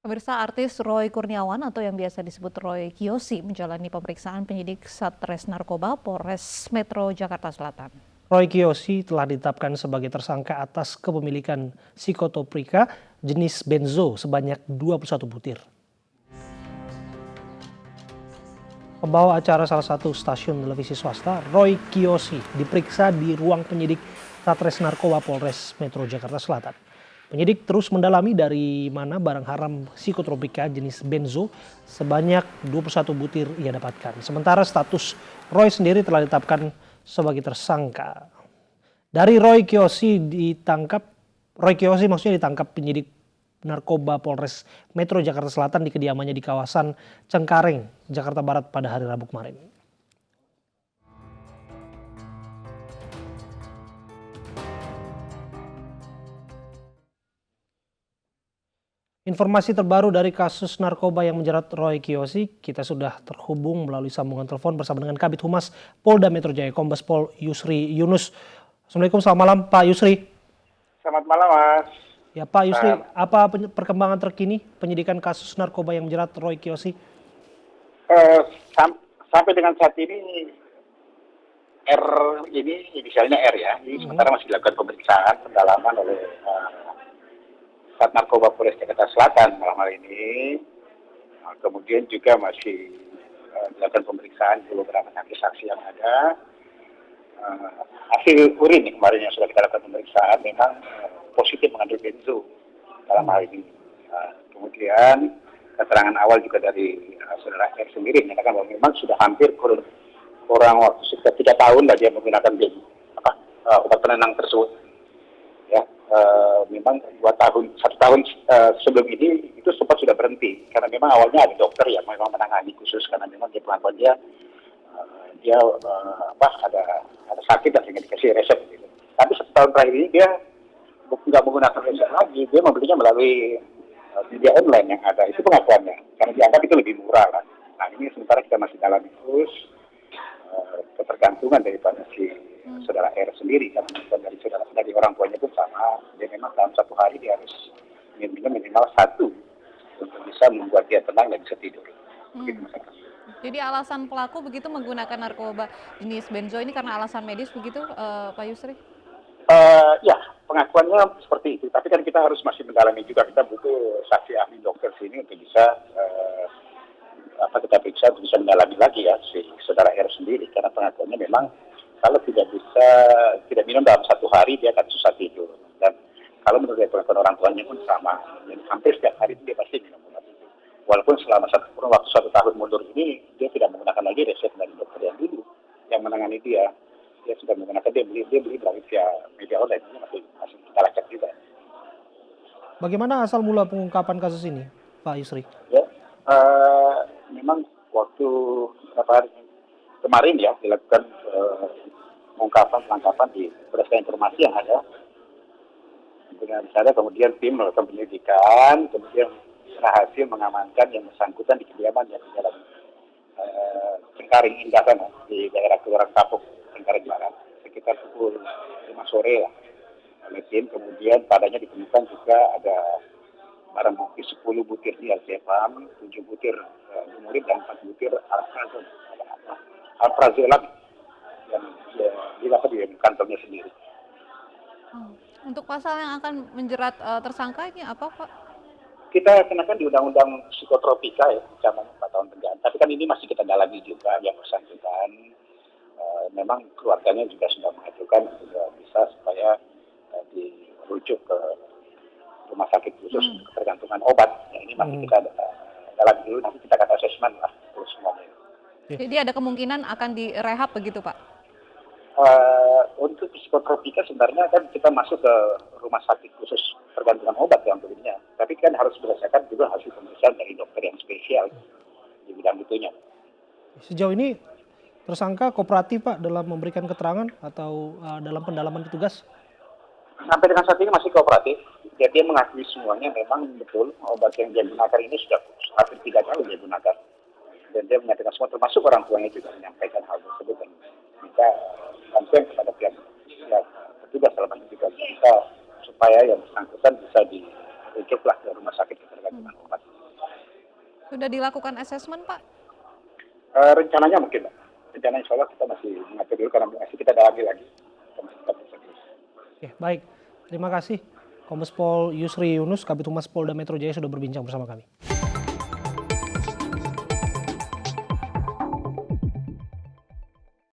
Pemirsa, artis Roy Kurniawan atau yang biasa disebut Roy Kiyoshi menjalani pemeriksaan penyidik Satres Narkoba Polres Metro Jakarta Selatan. Roy Kiyoshi telah ditetapkan sebagai tersangka atas kepemilikan psikotroplika jenis benzo sebanyak 21 butir. Pembawa acara salah satu stasiun televisi swasta, Roy Kiyoshi, diperiksa di ruang penyidik Satres Narkoba Polres Metro Jakarta Selatan. Penyidik terus mendalami dari mana barang haram psikotropika jenis benzo sebanyak 21 butir ia dapatkan. Sementara status Roy sendiri telah ditetapkan sebagai tersangka. Dari Roy Kiyoshi maksudnya ditangkap penyidik narkoba Polres Metro Jakarta Selatan di kediamannya di kawasan Cengkareng, Jakarta Barat pada hari Rabu kemarin. Informasi terbaru dari kasus narkoba yang menjerat Roy Kiyoshi, kita sudah terhubung melalui sambungan telepon bersama dengan Kabid Humas Polda Metro Jaya, Kombes Pol Yusri Yunus. Assalamualaikum, selamat malam Pak Yusri. Selamat malam Mas. Ya Pak Yusri, apa perkembangan terkini penyidikan kasus narkoba yang menjerat Roy Kiyoshi? Sampai dengan saat ini R ini inisialnya R ya, ini sementara masih dilakukan pemeriksaan pendalaman oleh Sat Narkoba Polres Jakarta Selatan malam hari ini. Kemudian juga masih dilakukan pemeriksaan di beberapa saksi yang ada. Hasil urin kemarin yang sudah kita lakukan pemeriksaan memang positif mengandung benzo dalam hal ini. Kemudian keterangan awal juga dari saudara R sendiri menyatakan bahwa memang sudah hampir kurang waktu sekitar 3 tahun lah dia menggunakan obat penenang tersebut. Ya, memang 1 tahun sebelum ini itu sempat sudah berhenti karena memang awalnya ada dokter yang memang menangani khusus karena memang dia pengakuan dia ada sakit dan sehingga dikasih resep gitu. Tapi 1 tahun terakhir ini dia nggak menggunakan resep lagi, dia membelinya melalui media online yang ada, itu pengakuannya karena dianggap itu lebih murah lah. Nah ini sementara kita masih dalami terus ketergantungan daripada si saudara R sendiri, karena dari orang tuanya pun sama, dia memang dalam 1 hari dia harus minum minimal 1 untuk bisa membuat dia tenang dan bisa tidur. Jadi alasan pelaku begitu menggunakan narkoba jenis benzo ini karena alasan medis begitu, Pak Yusri? Ya, pengakuannya seperti itu. Tapi kan kita harus masih mendalami juga. Kita butuh saksi ahli dokter sini untuk bisa kita periksa untuk bisa mendalami lagi ya si saudara R sendiri. Karena pengakuannya memang kalau tidak minum dalam 1 hari dia akan susah tidur. Dan kalau menurut pengakuan orang tuanya pun sama. Dan hampir setiap hari dia pasti minum obat itu. Walaupun selama waktu 1 tahun mundur ini dia tidak menggunakan lagi resep dari dokter yang dulu yang menangani dia. Dia sudah menggunakan, dia beli melalui via media online, ini masih kita lacak juga. Bagaimana asal mula pengungkapan kasus ini, Pak Yusri? Ya, memang waktu beberapa hari kemarin ya dilakukan penangkapan berdasarkan informasi yang ada. Dengan misalnya kemudian tim melakukan penyelidikan, kemudian berhasil mengamankan yang bersangkutan di kediaman yang di dalam Cengkareng Indah sana, di daerah Kelurahan Kapuk, Cengkareng Barat, sekitar pukul 5 sore lah oleh tim. Kemudian padanya ditemukan juga ada barang bukti 10 butir diazepam, 7 butir lumulid dan 4 butir alprazolam yang didapat di kantongnya sendiri. Untuk pasal yang akan menjerat tersangka ini apa, Pak? Kita kenakan di Undang-Undang Psikotropika ya, ancaman 4 tahun penjara. Tapi kan ini masih kita dalami juga yang bersangkutan. Memang keluarganya juga sudah mengajukan bisa supaya dirujuk ke rumah sakit khusus ketergantungan obat. Ini masih kita dalami dulu, nanti kita akan asesmen lah terus semuanya. Jadi ada kemungkinan akan direhab begitu, Pak? Untuk psikotropika sebenarnya kan kita masuk ke rumah sakit khusus tergantungan obat yang belinya. Tapi kan harus berdasarkan juga hasil pemeriksaan dari dokter yang spesial di bidang itunya. Sejauh ini tersangka kooperatif Pak dalam memberikan keterangan atau dalam pendalaman petugas? Sampai dengan saat ini masih kooperatif. Dia mengakui semuanya memang betul obat yang dia gunakan ini sudah hampir 3 kali dia gunakan. Dan dia menyatakan semua, termasuk orang tuanya juga menyampaikan hal tersebut dan minta bantuan kepada pihak petugas dalam hal juga bisa supaya yang bersangkutan bisa dirujuklah ke rumah sakit ketergantungan obat. Sudah dilakukan asesmen, Pak? Rencananya mungkin, Pak. Rencananya insya Allah kita masih mengatur dulu karena masih kita dalami lagi. Kita masih tetap serius. Oke, baik. Terima kasih Kombes Pol Yusri Yunus, Kabid Humas Polda Metro Jaya sudah berbincang bersama kami.